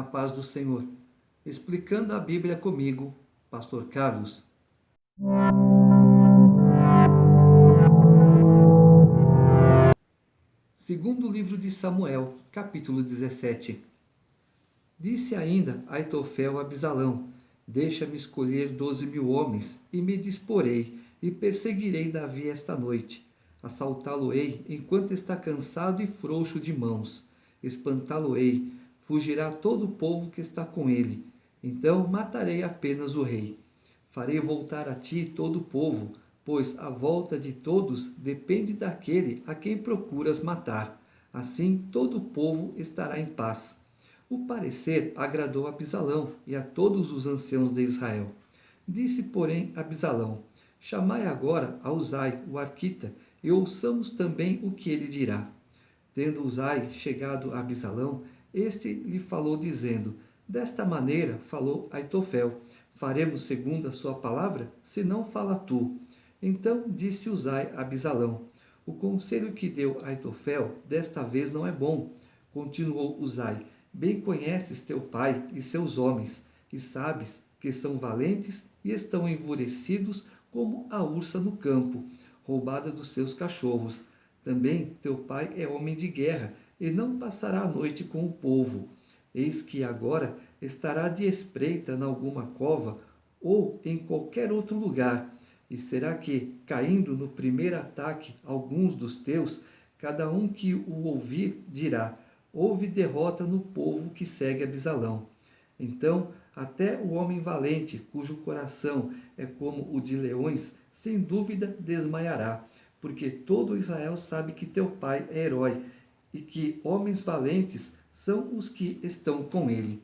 paz do Senhor. Explicando a Bíblia comigo, Pastor Carlos. Segundo livro de Samuel, capítulo 17. Disse ainda Aitofel a Absalão: Deixa-me escolher 12.000 homens, e me disporei, e perseguirei Davi esta noite. Assaltá-lo-ei enquanto está cansado e frouxo de mãos. Espantá-lo-ei, fugirá todo o povo que está com ele. Então matarei apenas o rei. Farei voltar a ti todo o povo, pois a volta de todos depende daquele a quem procuras matar. Assim todo o povo estará em paz. O parecer agradou a Absalão e a todos os anciãos de Israel. Disse, porém, Absalão: Chamai agora a Uzai, o arquita, e ouçamos também o que ele dirá. Tendo Uzai chegado a Absalão, este lhe falou, dizendo: Desta maneira falou Aitofel: Faremos segundo a sua palavra, se não fala tu. Então disse Uzai a Absalão: O conselho que deu Aitofel desta vez não é bom. Continuou Uzai: Bem conheces teu pai e seus homens, e sabes que são valentes e estão enfurecidos como a ursa no campo, roubada dos seus cachorros. Também teu pai é homem de guerra, e não passará a noite com o povo. Eis que agora estará de espreita em alguma cova, ou em qualquer outro lugar. E será que, caindo no primeiro ataque alguns dos teus, cada um que o ouvir dirá: Houve derrota no povo que segue Absalão. Então, até o homem valente, cujo coração é como o de leões, sem dúvida desmaiará, porque todo Israel sabe que teu pai é herói e que homens valentes são os que estão com ele.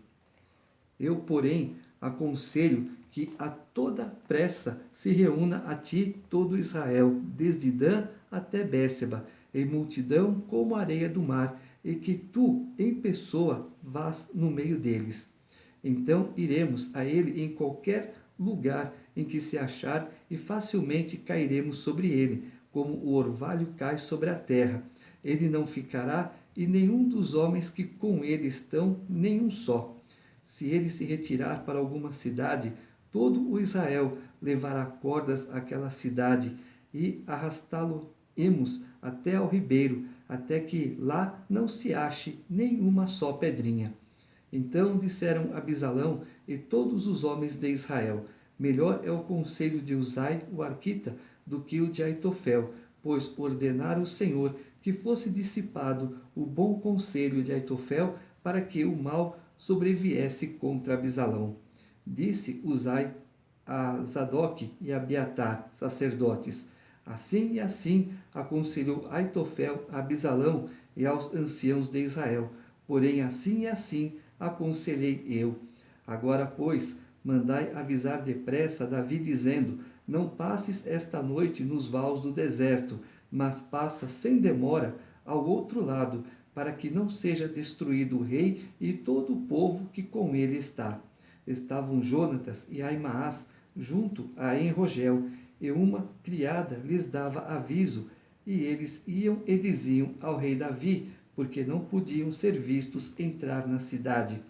Eu, porém, aconselho que a toda pressa se reúna a ti todo Israel, desde Dan até Bérseba, em multidão como a areia do mar, e que tu, em pessoa, vás no meio deles. Então iremos a ele em qualquer lugar em que se achar, e facilmente cairemos sobre ele, como o orvalho cai sobre a terra. Ele não ficará, e nenhum dos homens que com ele estão, nenhum só. Se ele se retirar para alguma cidade, todo o Israel levará cordas àquela cidade, e arrastá-lo-emos até ao ribeiro, até que lá não se ache nenhuma só pedrinha. Então disseram Absalão e todos os homens de Israel: Melhor é o conselho de Uzai, o arquita, do que o de Aitofel, pois ordenara o Senhor que fosse dissipado o bom conselho de Aitofel, para que o mal sobreviesse contra Absalão. Disse Uzai a Zadok e a Abiatar, sacerdotes: Assim e assim aconselhou Aitofel a Absalão e aos anciãos de Israel. Porém, assim e assim aconselhei eu. Agora, pois, mandai avisar depressa Davi, dizendo: Não passes esta noite nos vales do deserto, mas passa sem demora ao outro lado, para que não seja destruído o rei e todo o povo que com ele está. Estavam Jonatas e Aimaas junto a Enrogel, e uma criada lhes dava aviso, e eles iam e diziam ao rei Davi, porque não podiam ser vistos entrar na cidade.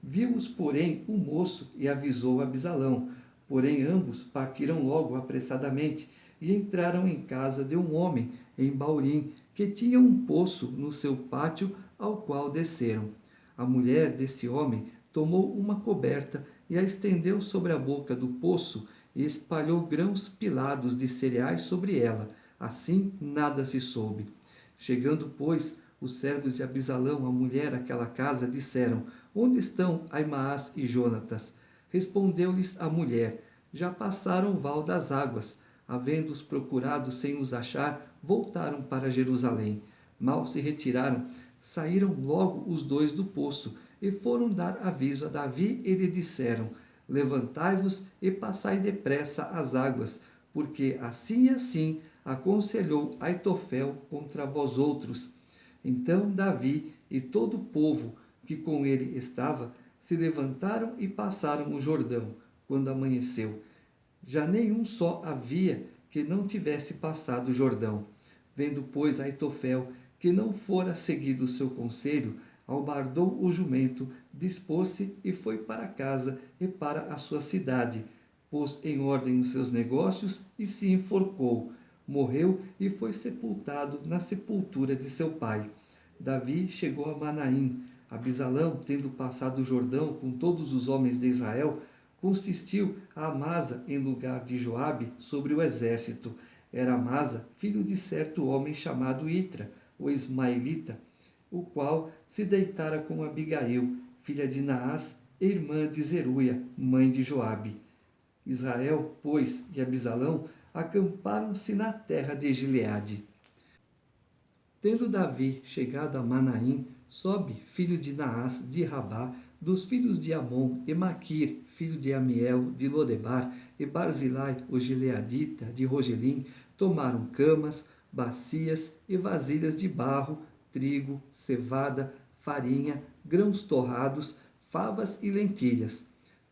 Viu-os, porém, o moço e avisou Absalão. Porém, ambos partiram logo apressadamente e entraram em casa de um homem em Baurim, que tinha um poço no seu pátio, ao qual desceram. A mulher desse homem tomou uma coberta e a estendeu sobre a boca do poço e espalhou grãos pilados de cereais sobre ela. Assim nada se soube. Chegando, pois, os servos de Absalão, a mulher, àquela casa, disseram: Onde estão Aimaas e Jonatas? Respondeu-lhes a mulher: Já passaram o val das águas. Havendo-os procurado sem os achar, voltaram para Jerusalém. Mal se retiraram, saíram logo os dois do poço e foram dar aviso a Davi e lhe disseram: Levantai-vos e passai depressa as águas, porque assim e assim aconselhou Aitofel contra vós outros. Então Davi e todo o povo que com ele estava se levantaram e passaram o Jordão, quando amanheceu. Já nenhum só havia que não tivesse passado o Jordão. Vendo, pois, Aitofel que não fora seguido o seu conselho, albardou o jumento, dispôs-se e foi para casa e para a sua cidade. Pôs em ordem os seus negócios e se enforcou. Morreu e foi sepultado na sepultura de seu pai. Davi chegou a Manaim. Abisalão, tendo passado o Jordão com todos os homens de Israel, consistiu a Amasa em lugar de Joabe sobre o exército. Era Amasa filho de certo homem chamado Itra, o ismaelita, o qual se deitara com Abigail, filha de Naás, irmã de Zeruia, mãe de Joabe. Israel, pois, e Abisalão acamparam-se na terra de Gileade. Tendo Davi chegado a Manaim, Sobe, filho de Naás, de Rabá, dos filhos de Amon, e Maquir, filho de Amiel, de Lodebar, e Barzilai, o gileadita, de Rogelim, tomaram camas, bacias e vasilhas de barro, trigo, cevada, farinha, grãos torrados, favas e lentilhas.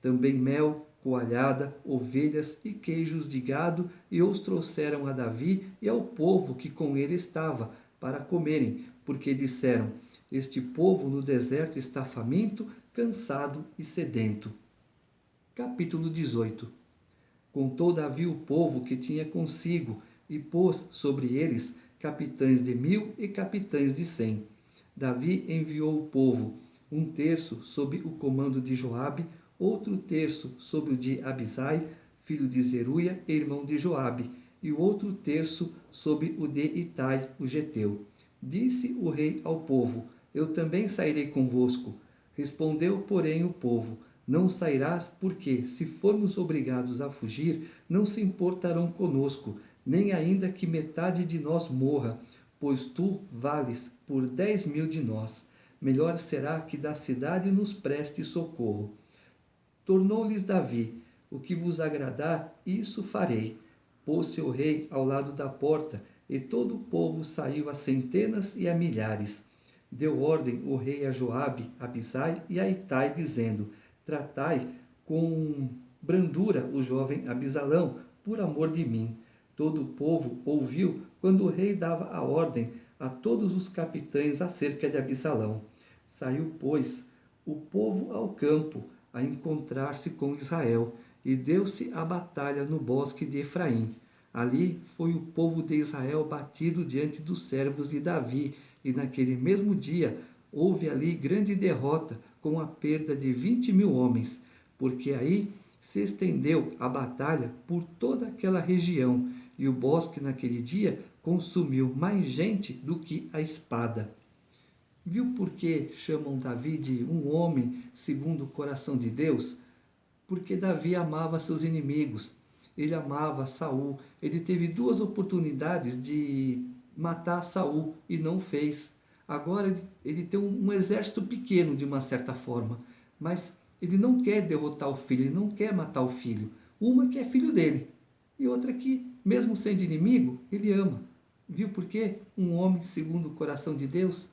Também mel, coalhada, ovelhas e queijos de gado, e os trouxeram a Davi e ao povo que com ele estava, para comerem, porque disseram: este povo no deserto está faminto, cansado e sedento. Capítulo 18. Contou Davi o povo que tinha consigo, e pôs sobre eles capitães de 1000 e capitães de 100. Davi enviou o povo, um terço sob o comando de Joabe, outro terço sob o de Abisai, filho de Zeruia e irmão de Joabe, e o outro terço sob o de Itai, o geteu. Disse o rei ao povo: eu também sairei convosco. Respondeu, porém, o povo: não sairás, porque, se formos obrigados a fugir, não se importarão conosco, nem ainda que metade de nós morra, pois tu vales por 10.000 de nós. Melhor será que da cidade nos preste socorro. Tornou-lhes Davi: o que vos agradar, isso farei. Pôs-se o rei ao lado da porta, e todo o povo saiu a centenas e a milhares. Deu ordem o rei a Joabe, Abisai e a Itai, dizendo: tratai com brandura o jovem Abisalão, por amor de mim. Todo o povo ouviu quando o rei dava a ordem a todos os capitães acerca de Abisalão. Saiu, pois, o povo ao campo a encontrar-se com Israel, e deu-se a batalha no bosque de Efraim. Ali foi o povo de Israel batido diante dos servos de Davi, e naquele mesmo dia houve ali grande derrota, com a perda de 20.000 homens, porque aí se estendeu a batalha por toda aquela região, e o bosque naquele dia consumiu mais gente do que a espada. Viu por que chamam Davi de um homem segundo o coração de Deus? Porque Davi amava seus inimigos. Ele amava Saul. Ele teve 2 oportunidades de matar Saul e não fez. Agora ele tem um exército pequeno de uma certa forma, mas ele não quer derrotar o filho, ele não quer matar o filho. Uma que é filho dele e outra que, mesmo sendo inimigo, ele ama. Viu por quê? Um homem segundo o coração de Deus.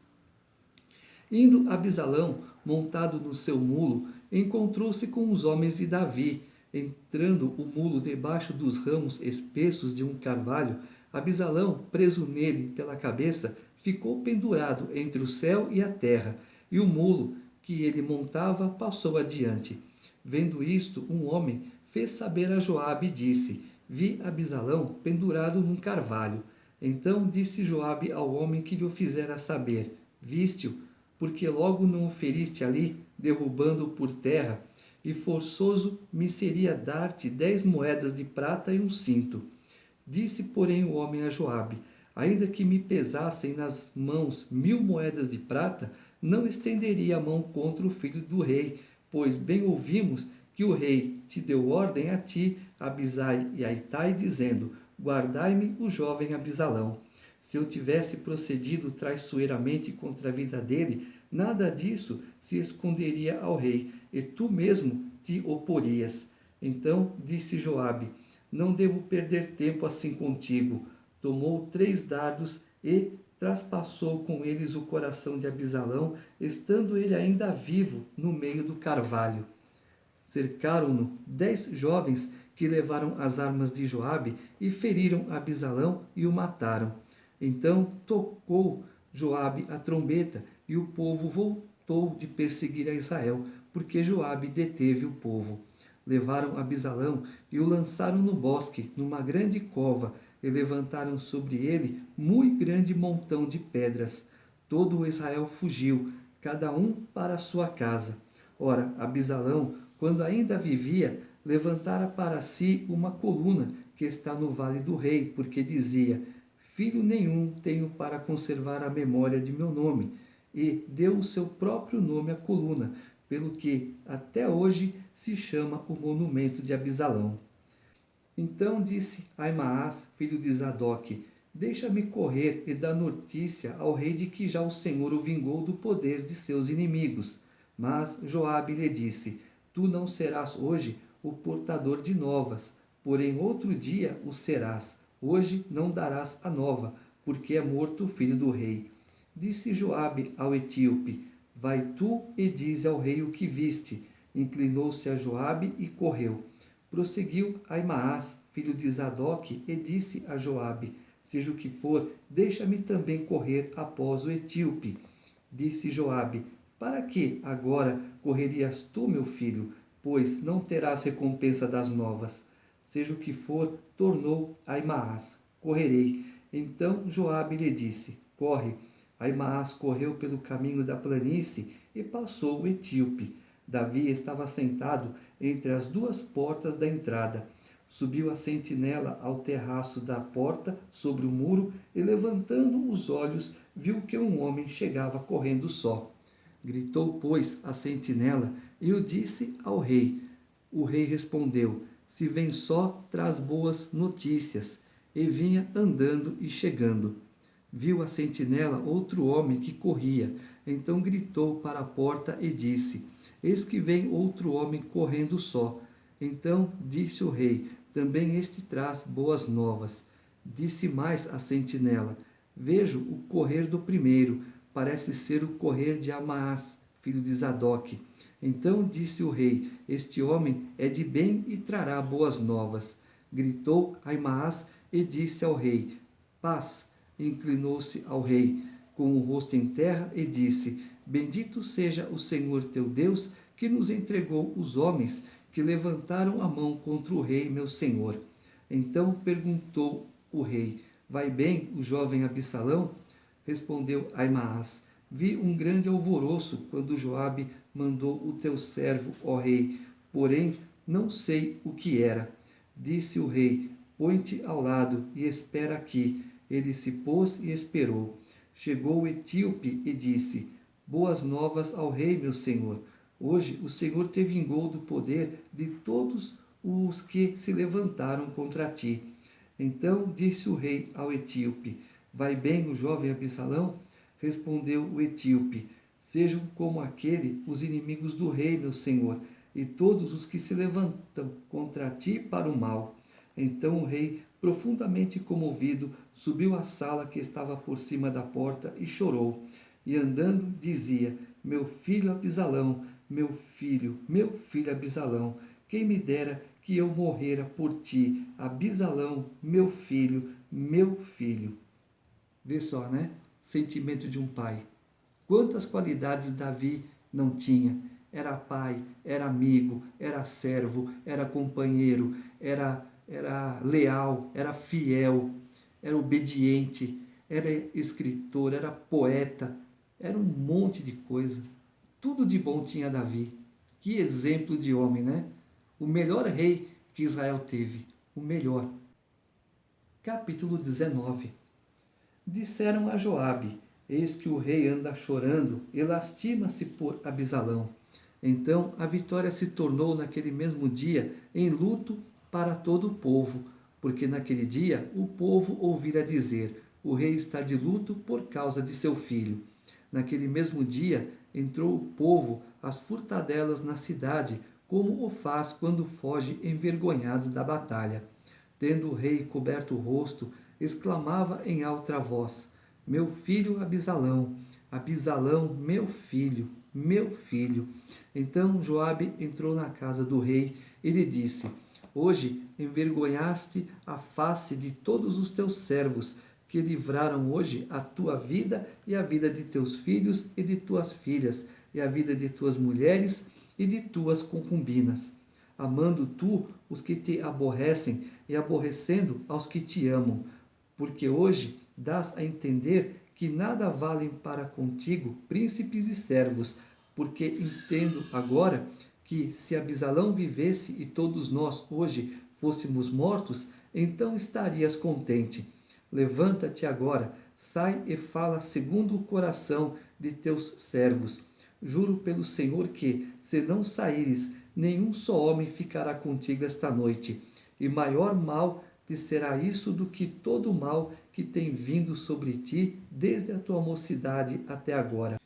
Indo Abisalão, montado no seu mulo, encontrou-se com os homens de Davi. Entrando o mulo debaixo dos ramos espessos de um carvalho, Abisalão, preso nele pela cabeça, ficou pendurado entre o céu e a terra, e o mulo que ele montava passou adiante. Vendo isto, um homem fez saber a Joabe e disse: vi Abisalão pendurado num carvalho. Então disse Joabe ao homem que lhe o fizera saber: viste-o, porque logo não o feriste ali, derrubando-o por terra, e forçoso me seria dar-te 10 moedas de prata e um cinto. Disse, porém, o homem a Joabe: ainda que me pesassem nas mãos 1000 moedas de prata, não estenderia a mão contra o filho do rei, pois bem ouvimos que o rei te deu ordem a ti, Abisai e a Itai, dizendo: guardai-me o jovem Abisalão. Se eu tivesse procedido traiçoeiramente contra a vida dele, nada disso se esconderia ao rei, e tu mesmo te oporias. Então disse Joabe: não devo perder tempo assim contigo. Tomou 3 dardos e traspassou com eles o coração de Abisalão, estando ele ainda vivo no meio do carvalho. Cercaram-no 10 jovens que levaram as armas de Joabe e feriram Abisalão e o mataram. Então tocou Joabe a trombeta, e o povo cessou de perseguir a Israel, porque Joabe deteve o povo. Levaram Abisalão e o lançaram no bosque, numa grande cova, e levantaram sobre ele muito grande montão de pedras. Todo o Israel fugiu, cada um para a sua casa. Ora, Abisalão, quando ainda vivia, levantara para si uma coluna que está no vale do rei, porque dizia: Filho nenhum tenho para conservar a memória de meu nome. E deu o seu próprio nome à coluna, pelo que até hoje se chama o monumento de Abisalão. Então disse Aimaas, filho de Zadok: Deixa-me correr e dar notícia ao rei de que já o Senhor o vingou do poder de seus inimigos. Mas Joabe lhe disse: Tu não serás hoje o portador de novas, porém outro dia o serás. Hoje não darás a nova, porque é morto o filho do rei. Disse Joabe ao etíope: Vai tu e dize ao rei o que viste. Inclinou-se a Joabe e correu. Prosseguiu Aimaas, filho de Zadok, e disse a Joabe: Seja o que for, deixa-me também correr após o etíope. Disse Joabe: Para que agora correrias tu, meu filho? Pois não terás recompensa das novas. Seja o que for, tornou Aimaas: Correrei. Então Joabe lhe disse: Corre. Aimaas correu pelo caminho da planície e passou o etíope. Davi estava sentado entre as duas portas da entrada. Subiu a sentinela ao terraço da porta, sobre o muro, e levantando os olhos, viu que um homem chegava correndo só. Gritou, pois, a sentinela e o disse ao rei. O rei respondeu: Se vem só, traz boas notícias. E vinha andando e chegando. Viu a sentinela outro homem que corria. Então gritou para a porta e disse: Eis que vem outro homem correndo só. Então disse o rei: Também este traz boas novas. Disse mais a sentinela: Vejo o correr do primeiro, parece ser o correr de Amaás, filho de Zadok. Então disse o rei: Este homem é de bem e trará boas novas. Gritou Aimaas e disse ao rei: Paz. Inclinou-se ao rei, com o rosto em terra, e disse: Bendito seja o Senhor teu Deus, que nos entregou os homens que levantaram a mão contra o rei, meu senhor. Então perguntou o rei: Vai bem o jovem Absalão? Respondeu Aimaas: Vi um grande alvoroço quando Joabe mandou o teu servo, ó rei, porém não sei o que era. Disse o rei: Põe-te ao lado e espera aqui. Ele se pôs e esperou. Chegou o etíope e disse: Boas novas ao rei, meu senhor. Hoje o Senhor te vingou do poder de todos os que se levantaram contra ti. Então disse o rei ao etíope: Vai bem o jovem Absalão? Respondeu o etíope: Sejam como aquele os inimigos do rei, meu senhor, e todos os que se levantam contra ti para o mal. Então o rei, profundamente comovido, subiu à sala que estava por cima da porta e chorou. E andando dizia: Meu filho Absalão, meu filho Absalão, quem me dera que eu morrera por ti, Absalão, meu filho, meu filho. Vê só, né? Sentimento de um pai. Quantas qualidades Davi não tinha? Era pai, era amigo, era servo, era companheiro, era leal, era fiel, era obediente, era escritor, era poeta, era um monte de coisa. Tudo de bom tinha Davi. Que exemplo de homem, né? O melhor rei que Israel teve. O melhor. Capítulo 19. Disseram a Joabe: Eis que o rei anda chorando e lastima-se por Absalão. Então a vitória se tornou naquele mesmo dia em luto para todo o povo, porque naquele dia o povo ouvira dizer: O rei está de luto por causa de seu filho. Naquele mesmo dia entrou o povo às furtadelas na cidade, como o faz quando foge envergonhado da batalha. Tendo o rei coberto o rosto, exclamava em alta voz: Meu filho Absalão, Absalão, meu filho, meu filho. Então Joabe entrou na casa do rei e lhe disse: Hoje envergonhaste a face de todos os teus servos, que livraram hoje a tua vida e a vida de teus filhos e de tuas filhas, e a vida de tuas mulheres e de tuas concubinas, amando tu os que te aborrecem e aborrecendo aos que te amam, porque hoje dás a entender que nada valem para contigo príncipes e servos, porque entendo agora que se Abisalão vivesse e todos nós hoje fôssemos mortos, então estarias contente. Levanta-te agora, sai e fala segundo o coração de teus servos. Juro pelo Senhor que, se não saíres, nenhum só homem ficará contigo esta noite, e maior mal te será isso do que todo o mal que tem vindo sobre ti desde a tua mocidade até agora.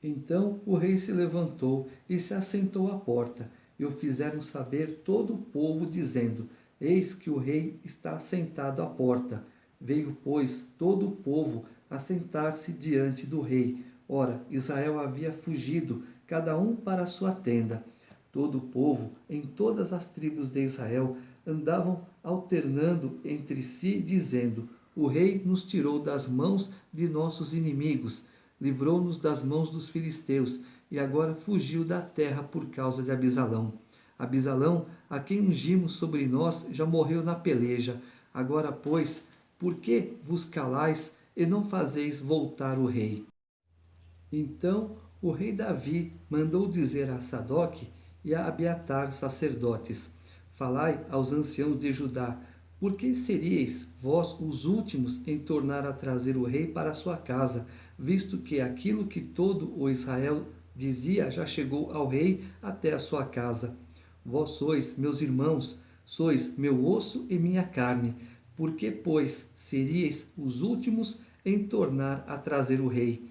Então o rei se levantou e se assentou à porta, e o fizeram saber todo o povo, dizendo: Eis que o rei está assentado à porta. Veio, pois, todo o povo a sentar-se diante do rei. Ora, Israel havia fugido, cada um para a sua tenda. Todo o povo, em todas as tribos de Israel, andavam alternando entre si, dizendo: O rei nos tirou das mãos de nossos inimigos, livrou-nos das mãos dos filisteus, e agora fugiu da terra por causa de Abisalão. Abisalão, a quem ungimos sobre nós, já morreu na peleja. Agora, pois, por que vos calais e não fazeis voltar o rei? Então o rei Davi mandou dizer a Sadoque e a Abiatar, sacerdotes: Falai aos anciãos de Judá, por que seríeis vós os últimos em tornar a trazer o rei para a sua casa, visto que aquilo que todo o Israel dizia já chegou ao rei até a sua casa? Vós sois, meus irmãos, sois meu osso e minha carne. Por que, pois, seríeis os últimos em tornar a trazer o rei?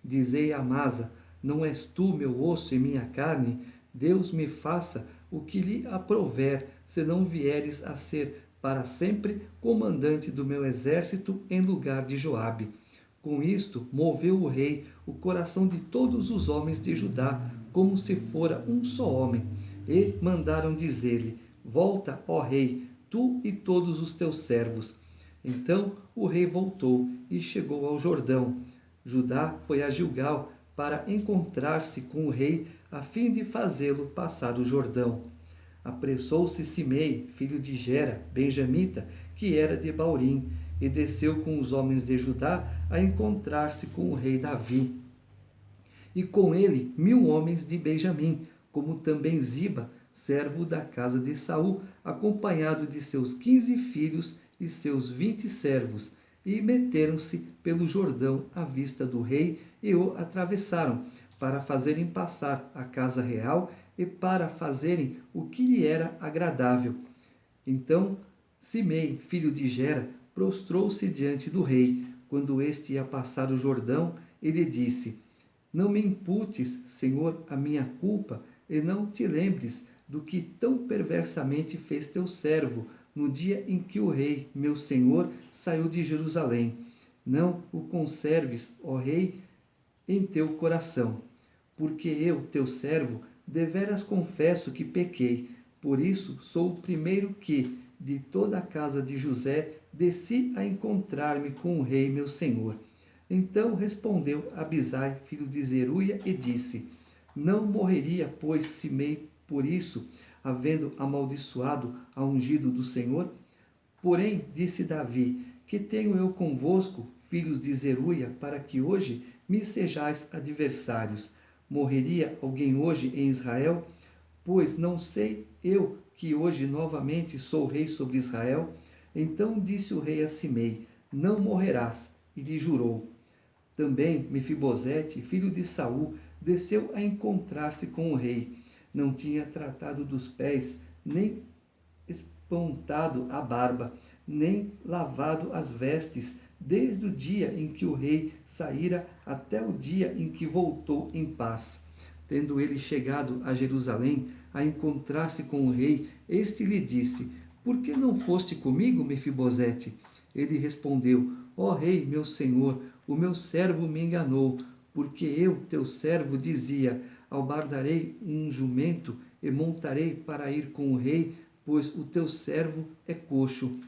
Dizei a Amasa: Não és tu meu osso e minha carne? Deus me faça o que lhe aprouver, se não vieres a ser para sempre comandante do meu exército em lugar de Joabe. Com isto, moveu o rei o coração de todos os homens de Judá, como se fora um só homem, e mandaram dizer-lhe: Volta, ó rei, tu e todos os teus servos. Então o rei voltou e chegou ao Jordão. Judá foi a Gilgal para encontrar-se com o rei, a fim de fazê-lo passar o Jordão. Apressou-se Simei, filho de Gera, benjamita, que era de Baurim, e desceu com os homens de Judá a encontrar-se com o rei Davi. E com ele 1000 homens de Benjamim, como também Ziba, servo da casa de Saul, acompanhado de seus 15 filhos e seus 20 servos, e meteram-se pelo Jordão à vista do rei e o atravessaram, para fazerem passar a casa real e para fazerem o que lhe era agradável. Então Simei, filho de Gera, prostrou-se diante do rei. Quando este ia passar o Jordão, ele disse: Não me imputes, Senhor, a minha culpa, e não te lembres do que tão perversamente fez teu servo no dia em que o rei, meu senhor, saiu de Jerusalém. Não o conserves, ó rei, em teu coração, porque eu, teu servo, deveras confesso que pequei. Por isso sou o primeiro que, de toda a casa de José, desci a encontrar-me com o rei, meu senhor. Então respondeu Abisai, filho de Zeruia, e disse: Não morreria, pois, Simei por isso, havendo amaldiçoado a ungido do Senhor? Porém, disse Davi: Que tenho eu convosco, filhos de Zeruia, para que hoje me sejais adversários? Morreria alguém hoje em Israel? Pois não sei eu que hoje novamente sou rei sobre Israel? Então disse o rei a Simei: Não morrerás. E lhe jurou. Também Mefibosete, filho de Saul, desceu a encontrar-se com o rei. Não tinha tratado dos pés, nem espontado a barba, nem lavado as vestes, desde o dia em que o rei saíra até o dia em que voltou em paz. Tendo ele chegado a Jerusalém a encontrar-se com o rei, este lhe disse: Por que não foste comigo, Mefibosete? Ele respondeu: Ó rei, meu senhor, o meu servo me enganou, porque eu, teu servo, dizia: Albardarei um jumento e montarei para ir com o rei, pois o teu servo é coxo.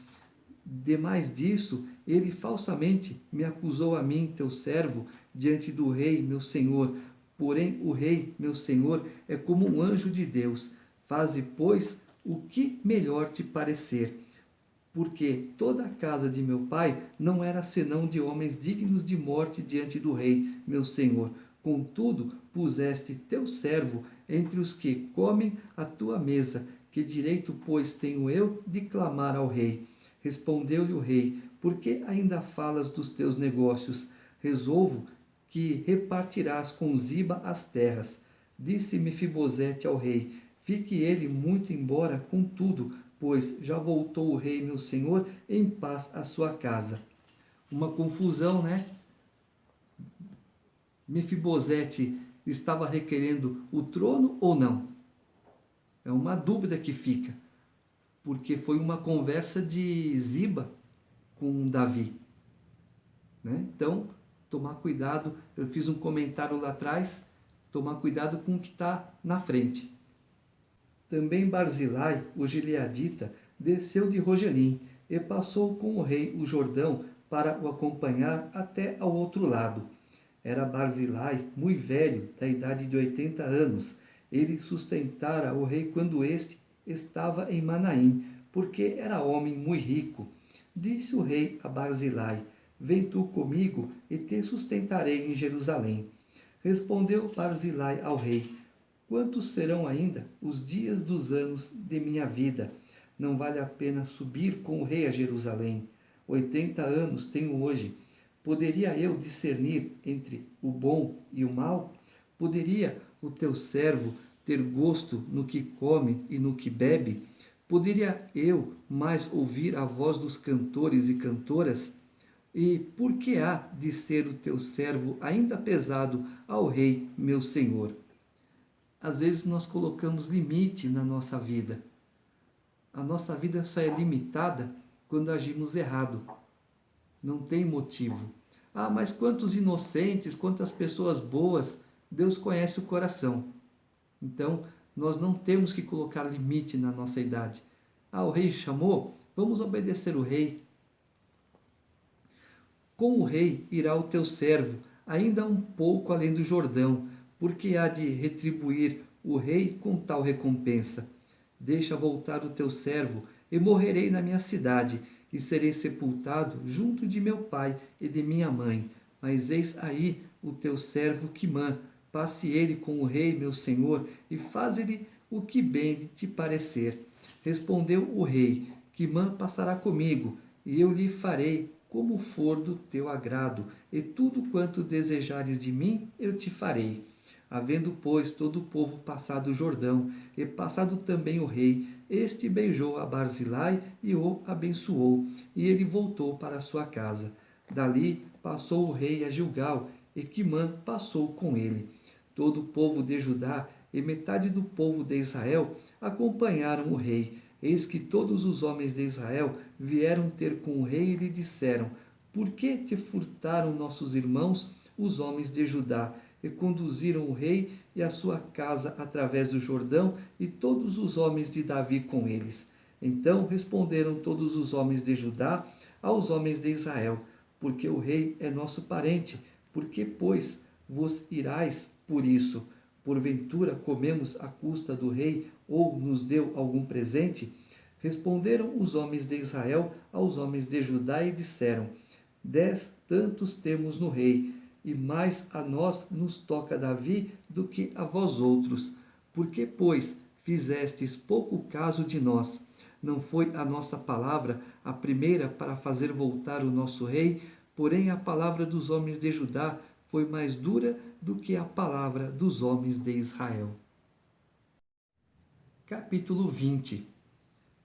Demais disso, ele falsamente me acusou a mim, teu servo, diante do rei, meu senhor, Porém, o rei, meu senhor, é como um anjo de Deus. Faze, pois, o que melhor te parecer. Porque toda a casa de meu pai não era senão de homens dignos de morte diante do rei, meu senhor. Contudo, puseste teu servo entre os que comem à tua mesa. Que direito, pois, tenho eu de clamar ao rei? Respondeu-lhe o rei: Por que ainda falas dos teus negócios? Resolvo que repartirás com Ziba as terras. Disse Mefibosete ao rei: Fique ele muito embora, contudo, pois já voltou o rei, meu senhor, em paz à sua casa. Uma confusão, né? Mefibosete estava requerendo o trono ou não? É uma dúvida que fica, porque foi uma conversa de Ziba com Davi, né? Então, tomar cuidado. Eu fiz um comentário lá atrás, tomar cuidado com o que está na frente. Também Barzilai, o gileadita, desceu de Rogelim e passou com o rei o Jordão para o acompanhar até ao outro lado. Era Barzilai muito velho, da idade de 80 anos. Ele sustentara o rei quando este estava em Manaim, porque era homem muito rico. Disse o rei a Barzilai: Vem tu comigo e te sustentarei em Jerusalém. Respondeu Barzilai ao rei: Quantos serão ainda os dias dos anos de minha vida? Não vale a pena subir com o rei a Jerusalém. 80 anos tenho hoje. Poderia eu discernir entre o bom e o mal? Poderia o teu servo ter gosto no que come e no que bebe? Poderia eu mais ouvir a voz dos cantores e cantoras? E por que há de ser o teu servo ainda pesado ao rei, meu senhor? Às vezes nós colocamos limite na nossa vida. A nossa vida só é limitada quando agimos errado. Não tem motivo. Ah, mas quantos inocentes, quantas pessoas boas, Deus conhece o coração. Então, nós não temos que colocar limite na nossa idade. Ah, o rei chamou? Vamos obedecer o rei. Com o rei irá o teu servo, ainda um pouco além do Jordão, porque há de retribuir o rei com tal recompensa. Deixa voltar o teu servo, e morrerei na minha cidade, e serei sepultado junto de meu pai e de minha mãe. Mas eis aí o teu servo Quimã, passe ele com o rei, meu senhor, e faze-lhe o que bem te parecer. Respondeu o rei: Quimã passará comigo, e eu lhe farei como for do teu agrado, e tudo quanto desejares de mim, eu te farei. Havendo, pois, todo o povo passado o Jordão, e passado também o rei, este beijou a Barzilai e o abençoou, e ele voltou para sua casa. Dali passou o rei a Gilgal, e Quimã passou com ele. Todo o povo de Judá e metade do povo de Israel acompanharam o rei. Eis que todos os homens de Israel vieram ter com o rei e lhe disseram: Por que te furtaram nossos irmãos, os homens de Judá, e conduziram o rei e a sua casa através do Jordão, e todos os homens de Davi com eles? Então responderam todos os homens de Judá aos homens de Israel: Porque o rei é nosso parente, porque, pois, vos irais por isso? Porventura comemos à custa do rei, ou nos deu algum presente? Responderam os homens de Israel aos homens de Judá e disseram: 10 tantos temos no rei, e mais a nós nos toca Davi do que a vós outros. Por que, pois, fizestes pouco caso de nós? Não foi a nossa palavra a primeira para fazer voltar o nosso rei? Porém, a palavra dos homens de Judá foi mais dura do que a palavra dos homens de Israel. Capítulo 20.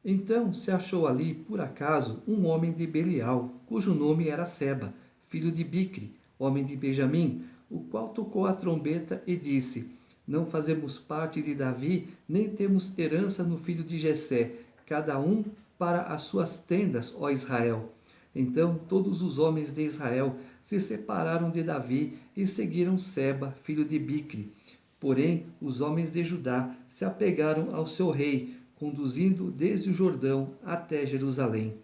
Então se achou ali, por acaso, um homem de Belial, cujo nome era Seba, filho de Bicre, homem de Benjamim, o qual tocou a trombeta e disse: Não fazemos parte de Davi, nem temos herança no filho de Jessé, cada um para as suas tendas, ó Israel. Então todos os homens de Israel se separaram de Davi e seguiram Seba, filho de Bicre. Porém, os homens de Judá se apegaram ao seu rei, conduzindo desde o Jordão até Jerusalém.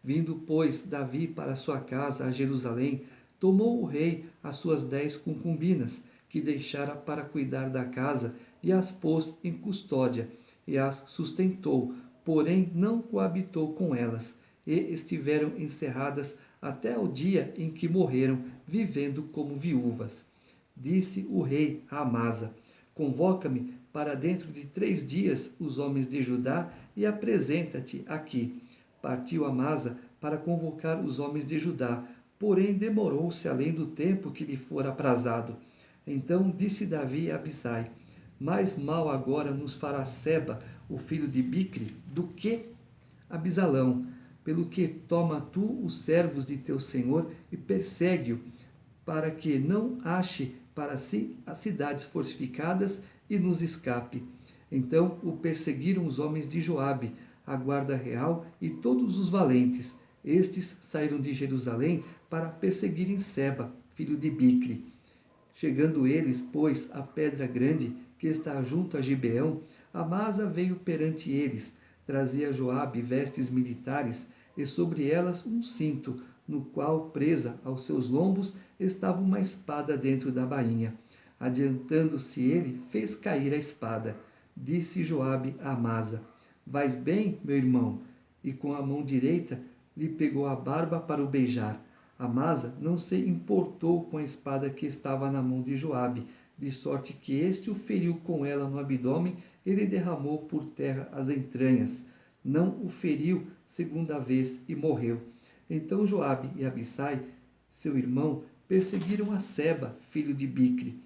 Vindo, pois, Davi para sua casa a Jerusalém, tomou o rei as suas 10 concubinas, que deixara para cuidar da casa, e as pôs em custódia, e as sustentou, porém não coabitou com elas, e estiveram encerradas até o dia em que morreram, vivendo como viúvas. Disse o rei a Amasa: convoca-me para dentro de 3 dias os homens de Judá e apresenta-te aqui. Partiu Amasa para convocar os homens de Judá, porém demorou-se além do tempo que lhe fora aprazado. Então disse Davi a Abisai: mais mal agora nos fará Seba, o filho de Bicre, do que Abisalão, pelo que toma tu os servos de teu senhor e persegue-o, para que não ache para si as cidades fortificadas e nos escape. Então o perseguiram os homens de Joabe, a guarda real e todos os valentes. Estes saíram de Jerusalém para perseguirem Seba, filho de Bicre. Chegando eles, pois, à pedra grande que está junto a Gibeão, Amasa veio perante eles. Trazia Joabe vestes militares e sobre elas um cinto, no qual, presa aos seus lombos, estava uma espada dentro da bainha. Adiantando-se ele, fez cair a espada. Disse Joabe a Amasa: vais bem, meu irmão? E com a mão direita lhe pegou a barba para o beijar. Amasa não se importou com a espada que estava na mão de Joabe, de sorte que este o feriu com ela no abdômen e lhe derramou por terra as entranhas. Não o feriu segunda vez e morreu. Então Joabe e Abissai, seu irmão, perseguiram a Seba, filho de Bicre.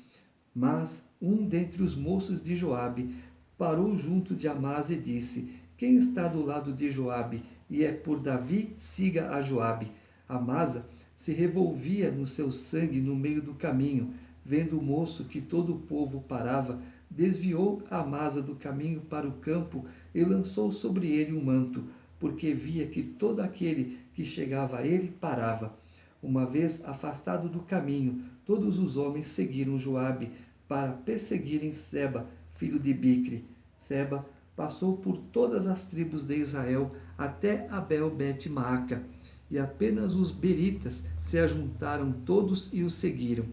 Mas um dentre os moços de Joabe parou junto de Amasa e disse: quem está do lado de Joabe e é por Davi, siga a Joabe. Amasa se revolvia no seu sangue no meio do caminho. Vendo o moço que todo o povo parava, desviou Amasa do caminho para o campo e lançou sobre ele um manto, porque via que todo aquele que chegava a ele parava. Uma vez afastado do caminho, todos os homens seguiram Joabe para perseguirem Seba, filho de Bicre. Seba passou por todas as tribos de Israel até Abel-Bet-Maaca, e apenas os beritas se ajuntaram todos e o seguiram.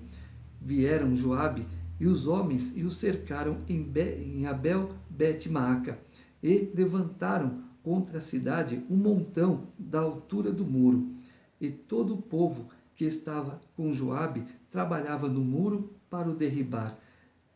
Vieram Joabe e os homens e o cercaram em Abel-Bet-Maaca, e levantaram contra a cidade um montão da altura do muro. E todo o povo que estava com Joabe trabalhava no muro para o derribar.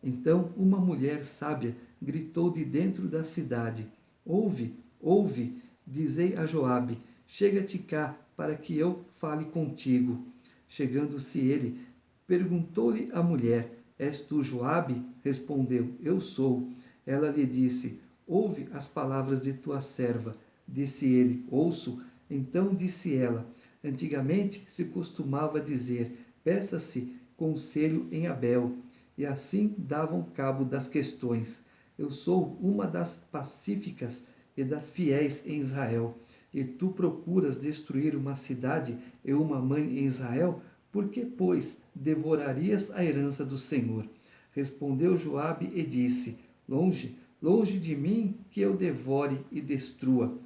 Então uma mulher sábia gritou de dentro da cidade: ouve, ouve, dizei a Joabe: chega-te cá, para que eu fale contigo. Chegando-se ele, perguntou-lhe a mulher: és tu Joabe? Respondeu: eu sou. Ela lhe disse: ouve as palavras de tua serva. Disse ele: ouço. Então disse ela: antigamente se costumava dizer: peça-se conselho em Abel, e assim davam cabo das questões. Eu sou uma das pacíficas e das fiéis em Israel, e tu procuras destruir uma cidade e uma mãe em Israel? Por que, pois, devorarias a herança do Senhor? Respondeu Joabe e disse: longe, longe de mim que eu devore e destrua.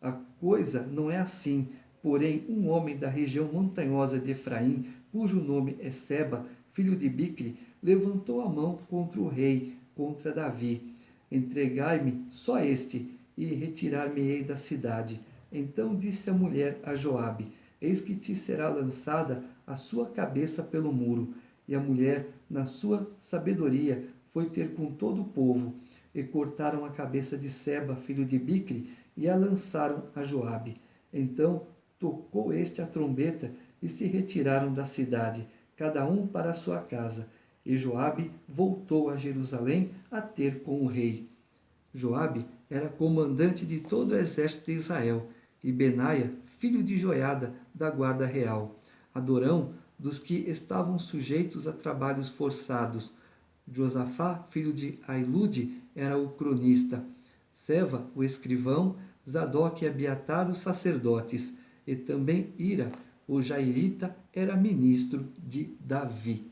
A coisa não é assim. Porém, um homem da região montanhosa de Efraim, cujo nome é Seba, filho de Bicre, levantou a mão contra o rei, contra Davi. Entregai-me só este, e retirar-me-ei da cidade. Então disse a mulher a Joabe: eis que te será lançada a sua cabeça pelo muro. E a mulher, na sua sabedoria, foi ter com todo o povo, e cortaram a cabeça de Seba, filho de Bicre, e a lançaram a Joabe. Então tocou este a trombeta, e se retiraram da cidade, cada um para a sua casa. E Joabe voltou a Jerusalém a ter com o rei. Joabe era comandante de todo o exército de Israel, e Benaia, filho de Joiada, da guarda real. Adorão, dos que estavam sujeitos a trabalhos forçados. Josafá, filho de Ailude, era o cronista. Seva, o escrivão, Zadok e Abiatar, os sacerdotes, e também Ira, o jairita, era ministro de Davi.